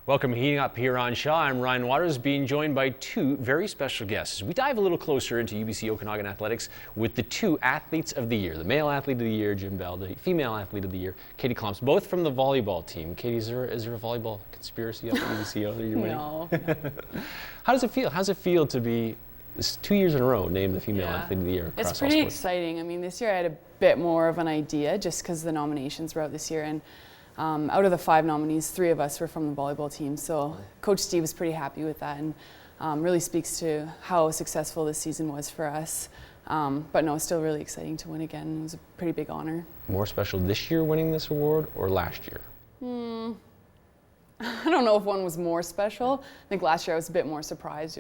Welcome to Heating Up here on Shaw. I'm Ryan Waters, being joined by two very special guests. We dive a little closer into UBC Okanagan athletics with the two athletes of the year, the male athlete of the year, Jim Bell, the female athlete of the year, Katie Klumps, both from the volleyball team. Katie, is there a volleyball conspiracy up at UBCO that you're winning? No. How does it feel? How does it feel to be 2 years in a row named the female athlete of the year across all sports? It's pretty exciting. I mean, this year I had a bit more of an idea just because the nominations were out this year, and out of the 5 nominees, 3 of us were from the volleyball team. So Coach Steve was pretty happy with that, and really speaks to how successful this season was for us. But no, it's still really exciting to win again. It was a pretty big honor. More special this year winning this award or last year? I don't know if one was more special. I think last year I was a bit more surprised.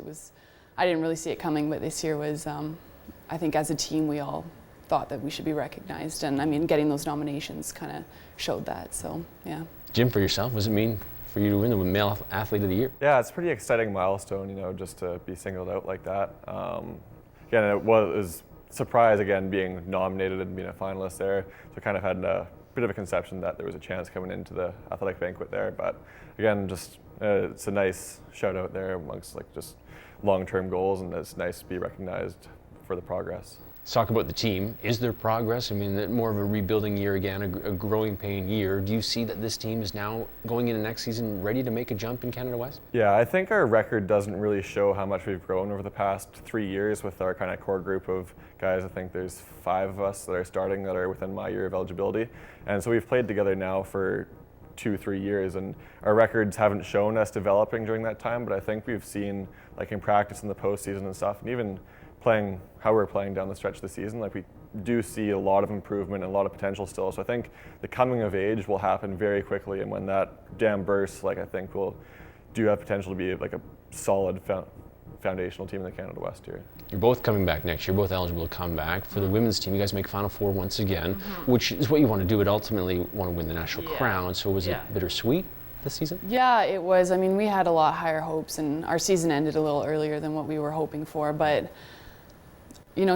I didn't really see it coming, but this year was, I think as a team we all thought that we should be recognized, and I mean getting those nominations kind of showed that, so yeah. Jim, for yourself, what does it mean for you to win the male athlete of the year? Yeah, it's a pretty exciting milestone, just to be singled out like that. Again, it was a surprise again being nominated and being a finalist there, so I kind of had a bit of a conception that there was a chance coming into the athletic banquet there, but again, just it's a nice shout out there amongst just long-term goals, and it's nice to be recognized for the progress. Let's talk about the team. Is there progress? I mean, more of a rebuilding year again, a growing pain year. Do you see that this team is now going into next season ready to make a jump in Canada West? Yeah, I think our record doesn't really show how much we've grown over the past 3 years with our kind of core group of guys. I think there's 5 of us that are starting that are within my year of eligibility. And so we've played together now for 2-3 years, and our records haven't shown us developing during that time, but I think we've seen, in practice in the postseason and stuff, and even playing how we're playing down the stretch of the season, we do see a lot of improvement and a lot of potential still. So I think the coming of age will happen very quickly, and when that dam bursts, I think we'll have potential to be a solid foundational team in the Canada West here. You're both coming back next year, both eligible to come back. For the women's team, you guys make Final Four once again, which is what you want to do, but ultimately want to win the national crown. So was it bittersweet this season? Yeah, it was. I mean, we had a lot higher hopes, and our season ended a little earlier than what we were hoping for, but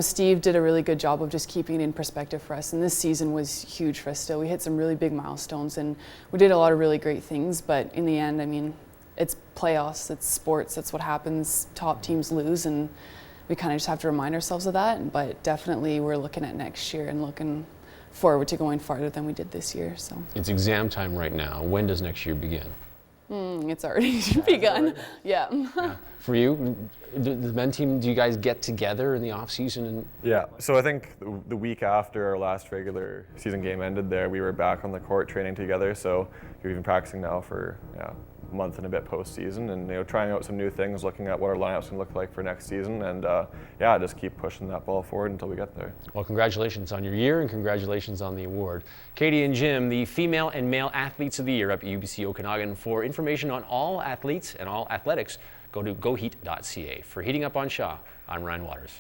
Steve did a really good job of just keeping it in perspective for us, and this season was huge for us still. We hit some really big milestones, and we did a lot of really great things, but in the end, I mean, it's playoffs, it's sports, that's what happens. Top teams lose, and we kind of just have to remind ourselves of that, but definitely we're looking at next year and looking forward to going farther than we did this year. So it's exam time right now. When does next year begin? It's already begun. Yeah. For you, the men team, do you guys get together in the off season? Yeah. So I think the week after our last regular season game ended, there we were back on the court training together. So we've been practicing now for a month and a bit postseason, and trying out some new things, looking at what our lineup's going to look like for next season, and just keep pushing that ball forward until we get there. Well, congratulations on your year, and congratulations on the award. Katie and Jim, the female and male athletes of the year up at UBC Okanagan. For information on all athletes and all athletics, go to goheat.ca. For Heating Up on Shaw, I'm Ryan Waters.